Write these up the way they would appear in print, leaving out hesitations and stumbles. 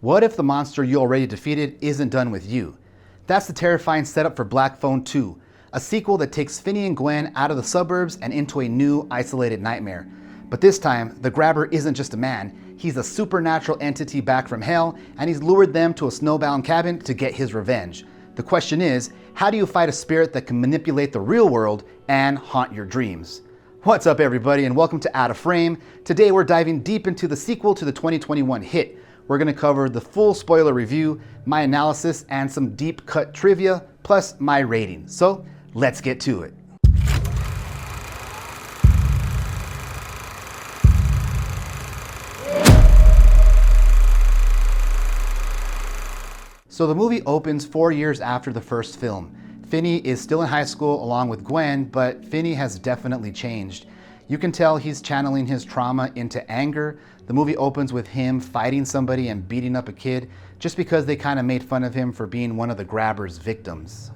What if the monster you already defeated isn't done with you? That's the terrifying setup for Black Phone 2, a sequel that takes Finney and Gwen out of the suburbs and into a new, isolated nightmare. But this time, the Grabber isn't just a man, he's a supernatural entity back from hell, and he's lured them to a snowbound cabin to get his revenge. The question is, how do you fight a spirit that can manipulate the real world and haunt your dreams? What's up everybody, and welcome to Out of Frame. Today we're diving deep into the sequel to the 2021 hit. We're going to cover the full spoiler review, my analysis, and some deep cut trivia, plus my rating. So let's get to it. So the movie opens 4 years after the first film. Finney is still in high school along with Gwen, but Finney has definitely changed. You can tell he's channeling his trauma into anger. The movie opens with him fighting somebody and beating up a kid just because they kind of made fun of him for being one of the Grabber's victims.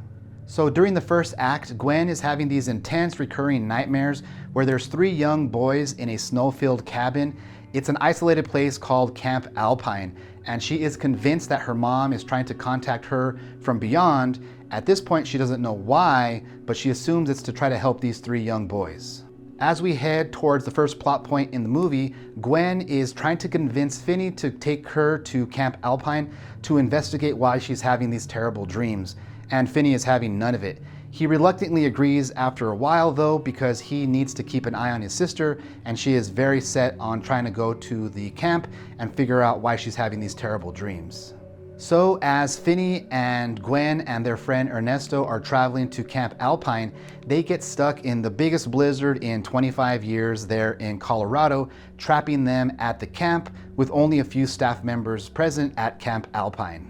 So during the first act, Gwen is having these intense recurring nightmares where there's 3 young boys in a snow-filled cabin. It's an isolated place called Camp Alpine, and she is convinced that her mom is trying to contact her from beyond. At this point, she doesn't know why, but she assumes it's to try to help these 3 young boys. As we head towards the first plot point in the movie, Gwen is trying to convince Finney to take her to Camp Alpine to investigate why she's having these terrible dreams, and Finney is having none of it. He reluctantly agrees after a while though, because he needs to keep an eye on his sister, and she is very set on trying to go to the camp and figure out why she's having these terrible dreams. So as Finney and Gwen and their friend Ernesto are traveling to Camp Alpine, they get stuck in the biggest blizzard in 25 years there in Colorado, trapping them at the camp with only a few staff members present at Camp Alpine.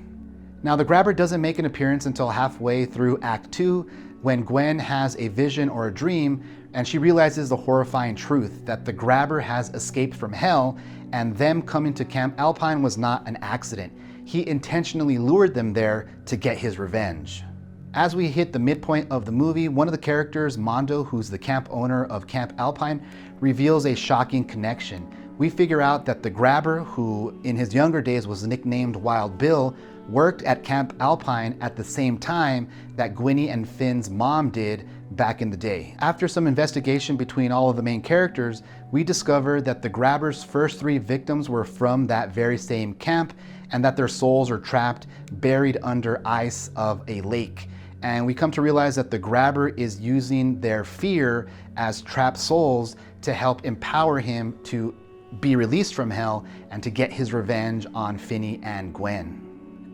Now the Grabber doesn't make an appearance until halfway through Act 2, when Gwen has a vision or a dream and she realizes the horrifying truth that the Grabber has escaped from hell, and them coming to Camp Alpine was not an accident. He intentionally lured them there to get his revenge. As we hit the midpoint of the movie, one of the characters, Mondo, who's the camp owner of Camp Alpine, reveals a shocking connection. We figure out that the Grabber, who in his younger days was nicknamed Wild Bill, worked at Camp Alpine at the same time that Gwenny and Finn's mom did back in the day. After some investigation between all of the main characters, we discover that the Grabber's first 3 victims were from that very same camp, and that their souls are trapped, buried under ice of a lake. And we come to realize that the Grabber is using their fear as trapped souls to help empower him to be released from hell and to get his revenge on Finney and Gwen.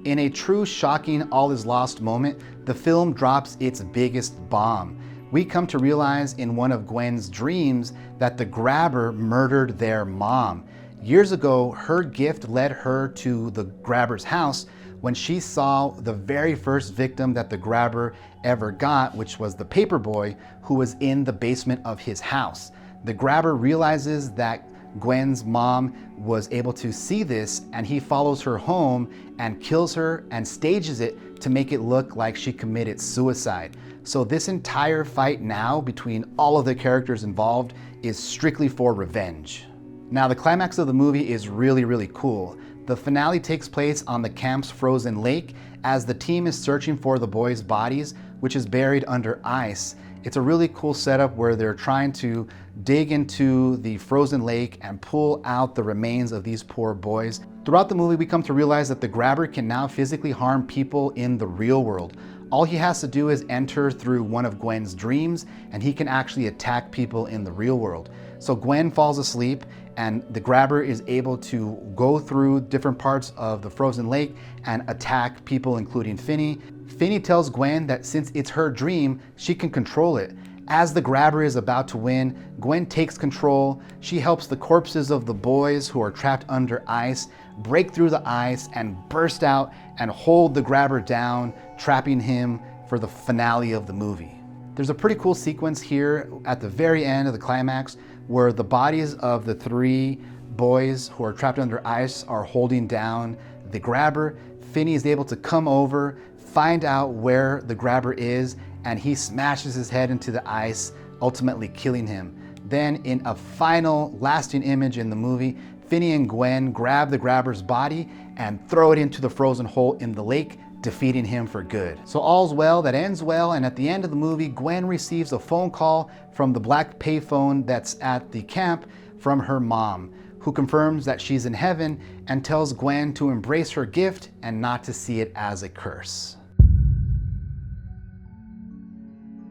In a true shocking all is lost moment, the film drops its biggest bomb. We come to realize in one of Gwen's dreams that the Grabber murdered their mom. Years ago, her gift led her to the Grabber's house when she saw the very first victim that the Grabber ever got, which was the paperboy who was in the basement of his house. The Grabber realizes that Gwen's mom was able to see this, and he follows her home and kills her and stages it to make it look like she committed suicide. So this entire fight now between all of the characters involved is strictly for revenge. Now the climax of the movie is really cool. The finale takes place on the camp's frozen lake as the team is searching for the boys' bodies, which is buried under ice. It's a really cool setup where they're trying to dig into the frozen lake and pull out the remains of these poor boys. Throughout the movie, we come to realize that the Grabber can now physically harm people in the real world. All he has to do is enter through one of Gwen's dreams, and he can actually attack people in the real world. So Gwen falls asleep, and the Grabber is able to go through different parts of the frozen lake and attack people, including Finney. Finney tells Gwen that since it's her dream, she can control it. As the Grabber is about to win, Gwen takes control. She helps the corpses of the boys who are trapped under ice break through the ice and burst out and hold the Grabber down, trapping him for the finale of the movie. There's a pretty cool sequence here at the very end of the climax where the bodies of the 3 boys who are trapped under ice are holding down the Grabber. Finney is able to come over, find out where the Grabber is, and he smashes his head into the ice, ultimately killing him. Then in a final lasting image in the movie, Finney and Gwen grab the grabber's body and throw it into the frozen hole in the lake, defeating him for good. So all's well that ends well, and at the end of the movie, Gwen receives a phone call from the black payphone that's at the camp from her mom, who confirms that she's in heaven and tells Gwen to embrace her gift and not to see it as a curse.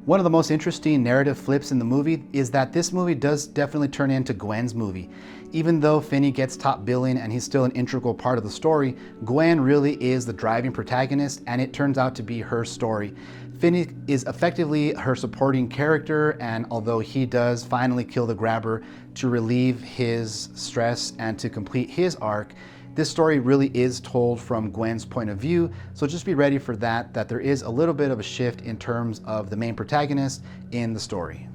One of the most interesting narrative flips in the movie is that this movie does definitely turn into Gwen's movie. Even though Finney gets top billing and he's still an integral part of the story, Gwen really is the driving protagonist, and it turns out to be her story. Finney is effectively her supporting character, and although he does finally kill the grabber to relieve his stress and to complete his arc, this story really is told from Gwen's point of view, so just be ready for that there is a little bit of a shift in terms of the main protagonist in the story.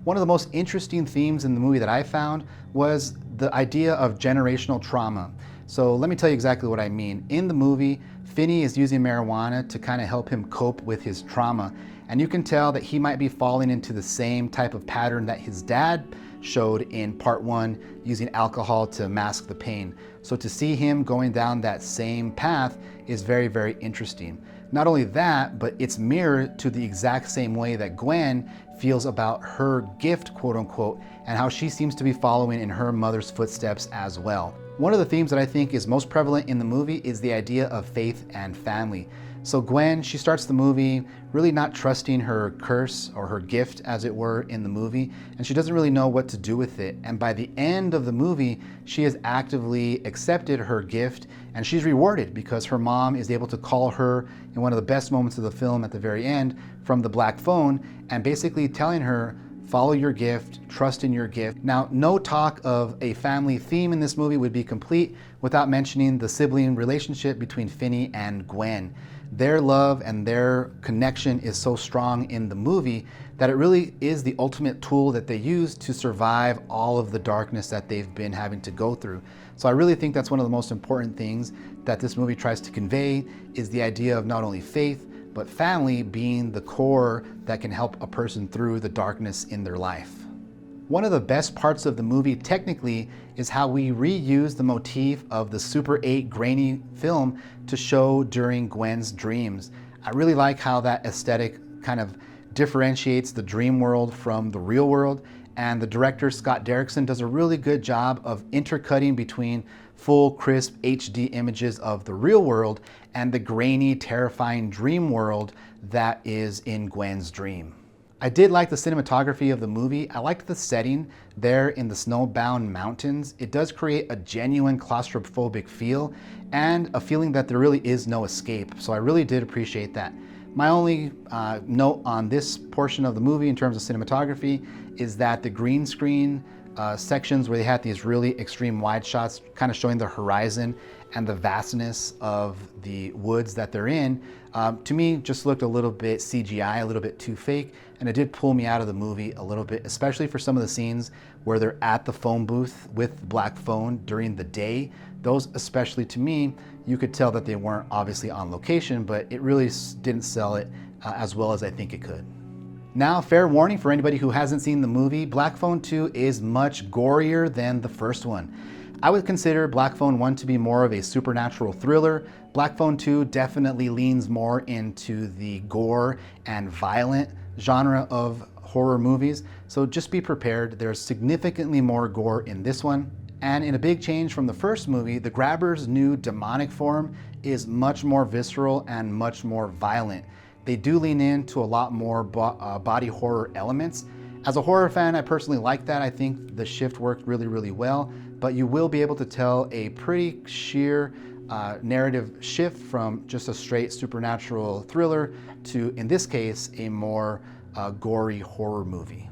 One of the most interesting themes in the movie that I found was the idea of generational trauma. So let me tell you exactly what I mean. In the movie, Finney is using marijuana to kind of help him cope with his trauma, and you can tell that he might be falling into the same type of pattern that his dad showed in part 1, using alcohol to mask the pain. So to see him going down that same path is very, very interesting. Not only that, but it's mirrored to the exact same way that Gwen feels about her gift, quote unquote, and how she seems to be following in her mother's footsteps as well. One of the themes that I think is most prevalent in the movie is the idea of faith and family. So Gwen, she starts the movie really not trusting her curse or her gift, as it were, in the movie, and she doesn't really know what to do with it. And by the end of the movie, she has actively accepted her gift, and she's rewarded because her mom is able to call her in one of the best moments of the film at the very end from the black phone, and basically telling her, follow your gift, trust in your gift. Now, no talk of a family theme in this movie would be complete without mentioning the sibling relationship between Finney and Gwen. Their love and their connection is so strong in the movie that it really is the ultimate tool that they use to survive all of the darkness that they've been having to go through. So I really think that's one of the most important things that this movie tries to convey, is the idea of not only faith, but family being the core that can help a person through the darkness in their life. One of the best parts of the movie technically is how we reuse the motif of the Super 8 grainy film to show during Gwen's dreams. I really like how that aesthetic kind of differentiates the dream world from the real world, and the director Scott Derrickson does a really good job of intercutting between full crisp HD images of the real world and the grainy, terrifying dream world that is in Gwen's dream. I did like the cinematography of the movie. I liked the setting there in the snowbound mountains. It does create a genuine claustrophobic feel and a feeling that there really is no escape. So I really did appreciate that. My only note on this portion of the movie in terms of cinematography is that the green screen sections where they had these really extreme wide shots kind of showing the horizon and the vastness of the woods that they're in, to me just looked a little bit CGI, a little bit too fake, and it did pull me out of the movie a little bit, especially for some of the scenes where they're at the phone booth with the black phone during the day. Those, especially to me, you could tell that they weren't obviously on location, but it really didn't sell it as well as I think it could. Now, fair warning for anybody who hasn't seen the movie, Black Phone 2 is much gorier than the first one. I would consider Black Phone 1 to be more of a supernatural thriller. Black Phone 2 definitely leans more into the gore and violent genre of horror movies, so just be prepared. There's significantly more gore in this one. And in a big change from the first movie, the grabber's new demonic form is much more visceral and much more violent. They do lean into a lot more body horror elements. As a horror fan, I personally like that. I think the shift worked really, really well, but you will be able to tell a pretty sheer narrative shift from just a straight supernatural thriller to, in this case, a more gory horror movie.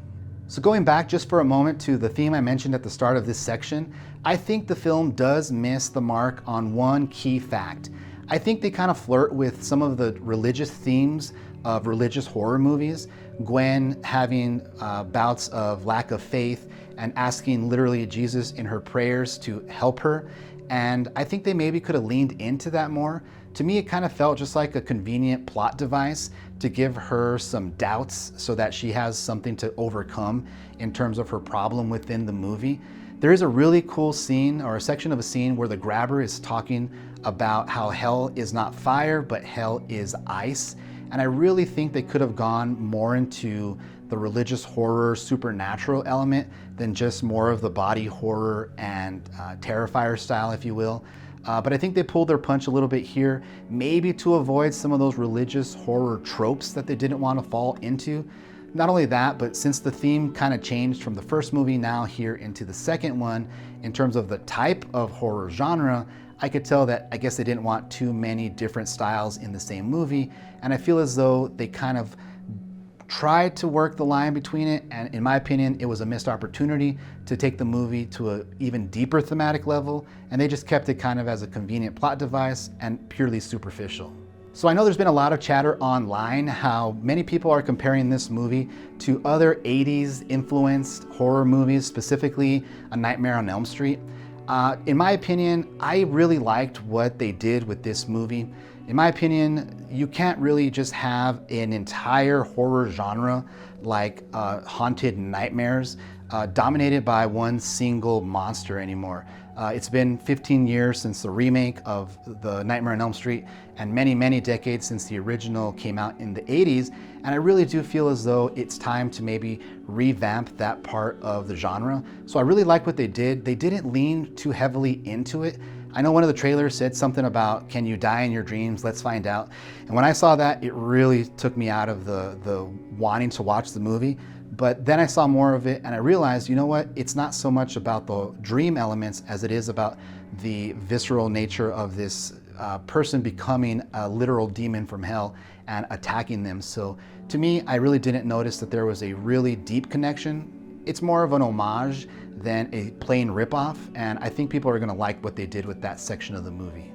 So going back just for a moment to the theme I mentioned at the start of this section, I think the film does miss the mark on one key fact. I think they kind of flirt with some of the religious themes of religious horror movies. Gwen having bouts of lack of faith and asking literally Jesus in her prayers to help her. And I think they maybe could have leaned into that more. To me, it kind of felt just like a convenient plot device to give her some doubts so that she has something to overcome in terms of her problem within the movie. There is a really cool scene, or a section of a scene, where the grabber is talking about how hell is not fire, but hell is ice. And I really think they could have gone more into the religious horror, supernatural element than just more of the body horror and Terrifier style, if you will. But I think they pulled their punch a little bit here, maybe to avoid some of those religious horror tropes that they didn't want to fall into. Not only that, but since the theme kind of changed from the first movie now here into the second one, in terms of the type of horror genre, I could tell that I guess they didn't want too many different styles in the same movie. And I feel as though they kind of tried to work the line between it, and in my opinion, it was a missed opportunity to take the movie to an even deeper thematic level, and they just kept it kind of as a convenient plot device and purely superficial. So I know there's been a lot of chatter online how many people are comparing this movie to other 80s influenced horror movies, specifically A Nightmare on Elm Street. In my opinion, I really liked what they did with this movie. In my opinion, you can't really just have an entire horror genre like haunted nightmares dominated by one single monster anymore. It's been 15 years since the remake of the Nightmare on Elm Street and many, many decades since the original came out in the 80s. And I really do feel as though it's time to maybe revamp that part of the genre. So I really like what they did. They didn't lean too heavily into it. I know one of the trailers said something about, can you die in your dreams? Let's find out. And when I saw that, it really took me out of the wanting to watch the movie. But then I saw more of it and I realized, you know what? It's not so much about the dream elements as it is about the visceral nature of this person becoming a literal demon from hell and attacking them. So to me, I really didn't notice that there was a really deep connection. It's more of an homage than a plain ripoff, and I think people are gonna like what they did with that section of the movie.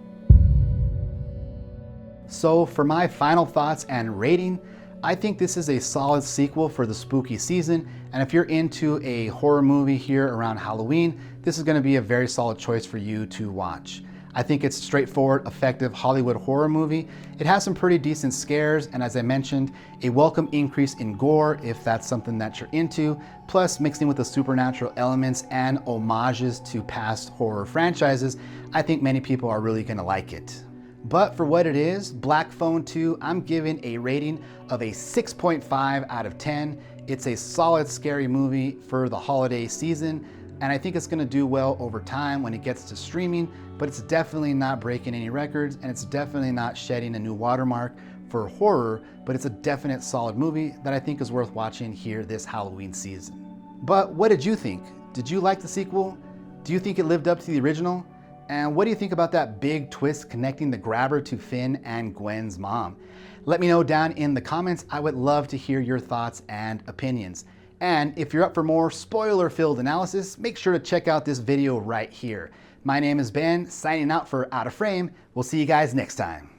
So for my final thoughts and rating, I think this is a solid sequel for the spooky season, and if you're into a horror movie here around Halloween, this is gonna be a very solid choice for you to watch. I think it's a straightforward, effective Hollywood horror movie. It has some pretty decent scares, and as I mentioned, a welcome increase in gore if that's something that you're into, plus mixing with the supernatural elements and homages to past horror franchises. I think many people are really gonna like it. But for what it is, Black Phone 2, I'm giving a rating of a 6.5 out of 10. It's a solid scary movie for the holiday season, and I think it's gonna do well over time when it gets to streaming, but it's definitely not breaking any records, and it's definitely not shedding a new watermark for horror, but it's a definite solid movie that I think is worth watching here this Halloween season. But what did you think? Did you like the sequel? Do you think it lived up to the original? And what do you think about that big twist connecting the grabber to Finn and Gwen's mom? Let me know down in the comments. I would love to hear your thoughts and opinions. And if you're up for more spoiler-filled analysis, make sure to check out this video right here. My name is Ben, signing out for Out of Frame. We'll see you guys next time.